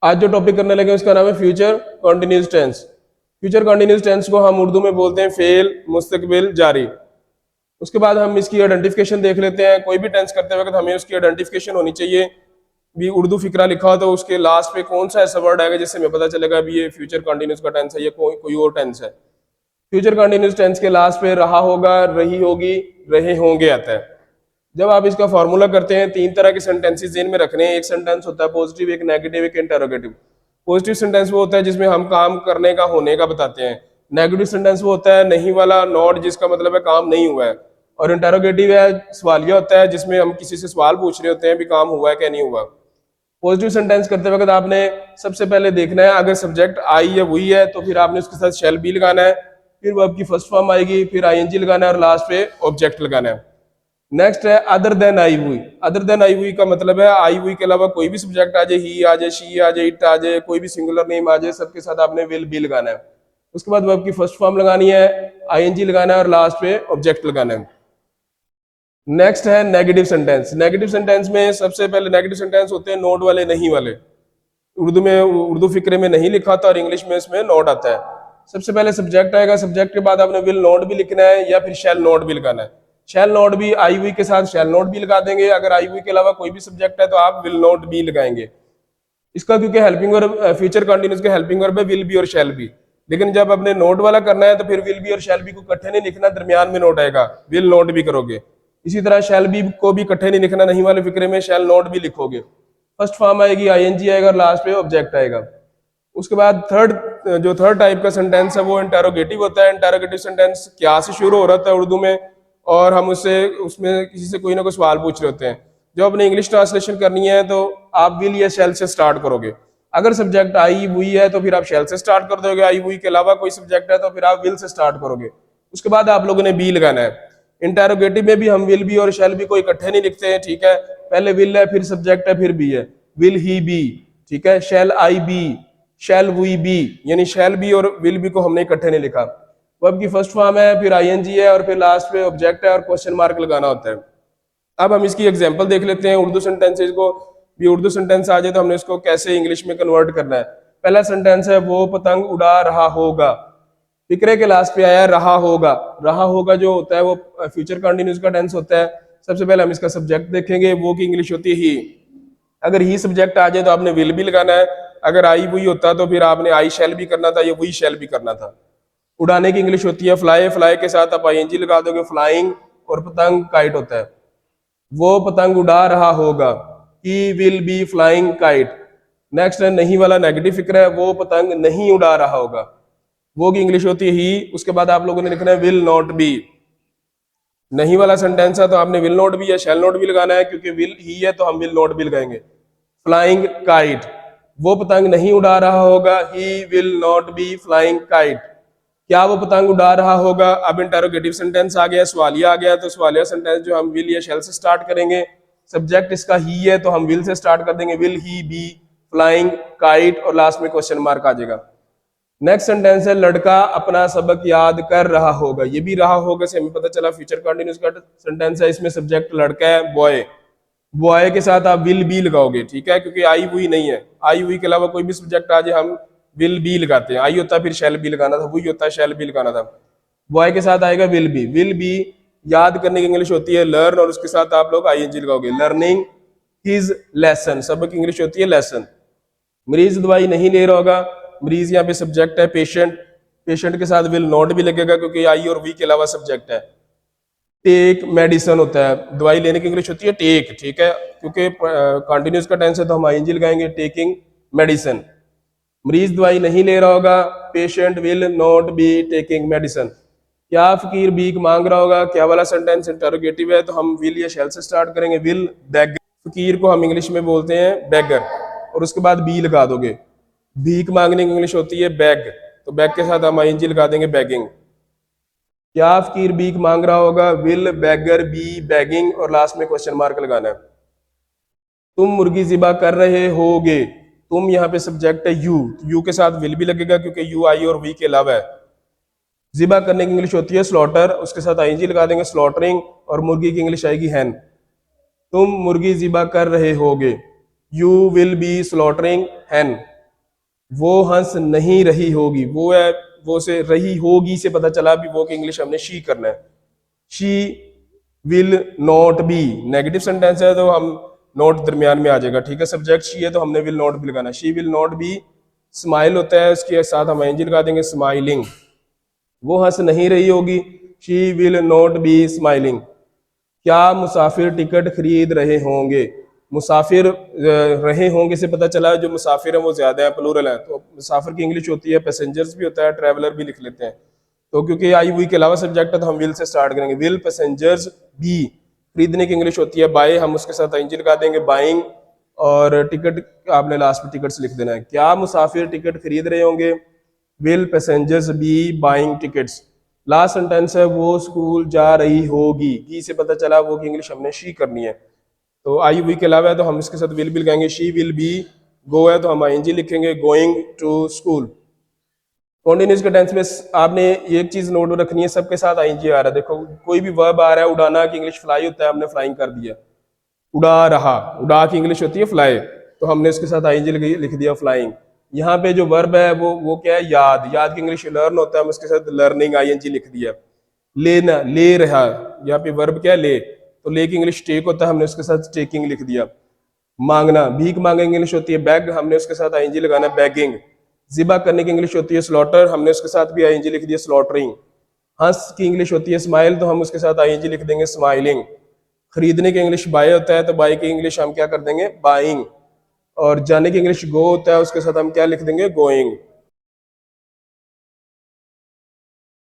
आज जो टॉपिक करने लगे उसका नाम है future continuous tense. Future continuous tense को हम उर्दू में बोलते हैं फेल, मुस्तकबिल, जारी। उसके बाद हम इसकी आइडेंटिफिकेशन देख लेते हैं। कोई भी टेंस करते वक्त हमें उसकी आइडेंटिफिकेशन होनी चाहिए। भी उर्दू फिक्रा लिखा हो तो उसके लास्ट पे कौन सा ऐसा वर्ड आएगा जिससे हमें पता चलेगा अभी ये फ्यूचर कॉन्टिन्यूस का टेंस है या कोई और टेंस है। फ्यूचर कॉन्टिन्यूस टेंस के लास्ट पे रहा होगा, रही होगी, रहे होंगे आता है। जब आप इसका फॉर्मूला करते हैं, तीन तरह के सेंटेंसेस जिन में रखने हैं। एक सेंटेंस होता है पॉजिटिव, एक नेगेटिव, एक इंटरोगेटिव। पॉजिटिव सेंटेंस वो होता है जिसमें हम काम करने का, होने का बताते हैं। नेगेटिव सेंटेंस वो होता है नहीं वाला, नॉट, जिसका मतलब है काम नहीं हुआ है। और इंटरोगेटिव है, सवालिया होता है जिसमें हम किसी से सवाल पूछ रहे होते हैं भी काम हुआ है क्या नहीं हुआ। पॉजिटिव सेंटेंस करते वक्त आपने सबसे पहले देखना है अगर सब्जेक्ट आई या वही है तो फिर आपने उसके साथ शैल बी लगाना है, फिर वर्ब की फर्स्ट फॉर्म आएगी, फिर आईएनजी लगाना है और लास्ट पे ऑब्जेक्ट लगाना है। नेक्स्ट है अदर देन आई हुई। अदर देन आई हुई का मतलब है आई हुई के अलावा कोई भी सब्जेक्ट आ जाए, ही आ जाए, शी आ जाए, इट आ जाए, कोई भी सिंगुलर नेम आ जाए, सबके साथ आपने विल बी लगाना है। उसके बाद वर्ब की फर्स्ट फॉर्म लगानी है, आईएनजी लगाना है और लास्ट पे ऑब्जेक्ट लगाना है। नेक्स्ट है नेगेटिव सेंटेंस। नेगेटिव सेंटेंस में सबसे पहले नेगेटिव सेंटेंस होते हैं नोट वाले, नहीं वाले। उर्दू में, उर्दू फिक्रे में नहीं लिखा था और इंग्लिश में इसमें नोट आता है। सबसे पहले सब्जेक्ट आएगा, सब्जेक्ट के बाद आपने विल नोट भी लिखना है या फिर शैल नोट भी लगाना है। शैल नोट भी आई हुई के साथ शैल नोट भी लगा देंगे। अगर आई हुई के अलावा कोई भी सब्जेक्ट है तो आप विल नोट भी लगाएंगे। इसका क्योंकि हेल्पिंग वर्ब, फ्यूचर कंटिन्यूअस के हेल्पिंग वर्ब है विल बी और शैल बी। लेकिन जब आपने नोट वाला करना है तो फिर विल बी और शैल बी को इकट्ठे नहीं लिखना, दरमियान में नोट आएगा, विल नोट भी करोगे। इसी तरह शैल बी को भी इकट्ठे नहीं लिखना, नहीं वाले फिक्रे में शैल नोट भी लिखोगे। फर्स्ट फॉर्म आएगी, आईएनजी आएगा और लास्ट पे ऑब्जेक्ट आएगा। उसके बाद थर्ड टाइप का सेंटेंस है वो इंटेरोगेटिव होता है। इंटेरोगेटिव सेंटेंस क्या से शुरू हो रहा है उर्दू में, और हम उससे उसमें किसी से कोई ना कोई सवाल पूछ रहे होते हैं। जो अपने इंग्लिश ट्रांसलेशन करनी है तो आप विल या शैल से स्टार्ट करोगे। अगर सब्जेक्ट आई हुई है तो फिर आप शैल से स्टार्ट कर दोगे, आई हुई के अलावा कोई सब्जेक्ट है तो फिर आप विल से स्टार्ट करोगे। उसके बाद आप लोगों ने बी लगाना है। इंटेरोगेटिव में भी हम विल बी और शैल बी को इकट्ठे नहीं लिखते हैं, ठीक है। पहले विल है, फिर सब्जेक्ट है, फिर बी है। विल ही बी, ठीक है। शैल आई बी, शैल वी बी, यानी शैल बी और विल बी को हमने इकट्ठे नहीं लिखा। वर्ब की फर्स्ट फॉर्म है, फिर आईएनजी है और फिर लास्ट पे ऑब्जेक्ट है और क्वेश्चन मार्क लगाना होता है। अब हम इसकी एग्जांपल देख लेते हैं उर्दू सेंटेंसेस को। भी उर्दू सेंटेंस आ जाए तो हमने इसको कैसे इंग्लिश में कन्वर्ट करना है। पहला सेंटेंस है वो पतंग उड़ा रहा होगा। फिक्रे के लास्ट पे आया रहा होगा। रहा होगा जो होता है वो फ्यूचर कंटिन्यूस का टेंस होता है। सबसे पहले हम इसका सब्जेक्ट देखेंगे, वो की इंग्लिश होती है ही। अगर ही सब्जेक्ट आ जाए तो आपने विल भी लगाना है। अगर आई वही होता तो फिर आपने आई शैल भी करना था या वही शैल भी करना था। उड़ाने की इंग्लिश होती है फ्लाई। फ्लाई के साथ आप आईएनजी लगा दोगे, फ्लाइंग। और पतंग काइट होता है। वो पतंग उड़ा रहा होगा, he will be flying kite. Next है नहीं वाला, नेगेटिव फिक्र है, वो पतंग नहीं उड़ा रहा होगा। वो की इंग्लिश होती है ही। उसके बाद आप लोगों ने लिखना है विल नॉट बी। नहीं वाला सेंटेंस है तो आपने विल नॉट बी या शैल नॉट बी लगाना है, क्योंकि विल ही है तो हम विल नॉट बी लगाएंगे। फ्लाइंग काइट, वो पतंग नहीं उड़ा रहा होगा, he will not be flying kite. क्या वो पतंग उड़ा रहा होगा। अब इंटेरोगेटिव सेंटेंस आ गया, सवालिया आ गया। तो सवालिया सेंटेंस जो हम विल या शैल से स्टार्ट करेंगे। सब्जेक्ट इसका ही है तो हम विल से स्टार्ट कर देंगे, will he be flying kite, और लास्ट में क्वेश्चन मार्क आ जाएगा। नेक्स्ट सेंटेंस है लड़का अपना सबक याद कर रहा होगा। ये भी रहा होगा से हमें पता चला फ्यूचर कंटिन्यूअस का सेंटेंस है। इसमें सब्जेक्ट लड़का है, बॉय। बॉय के साथ आप विल बी लगाओगे, ठीक है, क्योंकि आई हुई नहीं है। आई हुई के अलावा कोई भी सब्जेक्ट आ जाए हम विल बी लगाते हैं। आई होता फिर शैल बी लगाना था, वही होता शैल बी लगाना था। बॉय के साथ आएगा विल बी। विल बी याद करने की इंग्लिश होती है लर्न, और उसके साथ आप लोग आईएनजी लगाओगे, लर्निंग हिज लेसन। सबक इंग्लिश होती है लेसन। मरीज दवाई नहीं ले रहा होगा। मरीज यहाँ पे सब्जेक्ट है, पेशेंट। पेशेंट के साथ विल नॉट भी लगेगा क्योंकि आई और वी के अलावा सब्जेक्ट है। टेक मेडिसिन होता है, दवाई लेने की इंग्लिश होती है टेक, ठीक है। क्योंकि कंटिन्यूस का टेंस है तो हम आईएनजी लगाएंगे, टेकिंग मेडिसिन। मरीज दवाई नहीं ले रहा होगा, patient will not be taking medicine. क्या फकीर भीख मांग रहा होगा। क्या वाला सेंटेंस इंटरोगेटिव है तो हम विल या शैल से स्टार्ट करेंगे, विल बेगर। फकीर को हम इंग्लिश में बोलते हैं बेगर, और उसके बाद बी लगा दोगे। भीख मांगने की इंग्लिश होती है बैग, तो बैग के साथ हम आईएनजी लगा देंगे, बैगिंग। क्या फकीर भीख मांग रहा होगा, विल बेगर बी बैगिंग, और लास्ट में क्वेश्चन मार्क लगाना है। तुम मुर्गी जिबा कर रहे होगे। तुम यहाँ पे सब्जेक्ट है यू, यू के साथ विल भी लगेगा क्योंकि यू आई और वी के अलावा है। जिबा करने की इंग्लिश होती है स्लॉटर, उसके साथ आईएनजी लगा देंगे, स्लॉटरिंग, और मुर्गी की इंग्लिश आएगी हैन। तुम मुर्गी जिबा कर रहे होगे। यू विल बी स्लॉटरिंग हैन, वो हंस नहीं रही होगी, वो है, वो से रही होगी से पता चला भी वो की इंग्लिश हमने शी करना है। She will not be, negative sentence है तो हम नॉट दरमियान में आ जाएगा, ठीक है। सब्जेक्ट शी है तो हमने विल नॉट भी लगाना। She will not be smile होता है, उसके साथ हम एंजी लगा देंगे स्माइलिंग, वो हंस नहीं रही होगी, she will not be smiling. क्या मुसाफिर टिकट खरीद रहे होंगे, मुसाफिर रहे होंगे से पता चला जो मुसाफिर है वो ज्यादा है, प्लूरल है, तो मुसाफिर की इंग्लिश होती है पैसेंजर्स भी होता है, ट्रैवलर भी लिख लेते हैं। तो क्योंकि आई हुई के अलावा सब्जेक्ट है तो हम विल से स्टार्ट करेंगे, विल पैसेंजर्स बी, खरीदने की इंग्लिश होती है बाय, हम उसके साथ आईएनजी लगा देंगे बाइंग, और टिकट आपने लास्ट में टिकट्स लिख देना है। क्या मुसाफिर टिकट खरीद रहे होंगे, will passengers B buying tickets. Last sentence है वो स्कूल जा रही होगी, की से पता चला वो की इंग्लिश हमने शी करनी है, तो आई वी के अलावा है तो हम इसके साथ विल भी लगाएंगे, शी विल बी, गो है तो हम आईएनजी लिखेंगे गोइंग टू स्कूल। कॉन्टिन्यूस के टेंस में आपने एक चीज नोट रखनी है, सबके साथ आईएनजी आ रहा है, देखो कोई भी वर्ब आ रहा है, उड़ाना की इंग्लिश फ्लाई होता है, हमने फ्लाइंग कर दिया, उड़ा रहा, उड़ा की इंग्लिश होती है फ्लाई, तो हमने इसके साथ आईएनजी लिख दिया फ्लाइंग। यहाँ पे जो वर्ब है वो क्या है, याद, याद की इंग्लिश लर्न होता है, हम इसके साथ लर्निंग आईएनजी लिख दिया। लेना, ले रहा, यहाँ पे वर्ब क्या है, ले, तो ले की इंग्लिश टेक होता है, हमने उसके साथ टेकिंग लिख दिया। मांगना, भीख मांगे इंग्लिश होती है बैग, हमने उसके साथ आईएनजी लगाना बैगिंग। जिबा करने की इंग्लिश होती है स्लॉटर, हमने उसके साथ भी आईएनजी लिख दिया स्लॉटरिंग। हंस की इंग्लिश होती है स्माइल, तो हम उसके साथ आईएनजी लिख देंगे स्माइलिंग। खरीदने की इंग्लिश बाय होता है, तो बाय की इंग्लिश हम क्या कर देंगे, बाइंग। और जाने की इंग्लिश गो होता है, उसके साथ हम क्या लिख देंगे, गोइंग।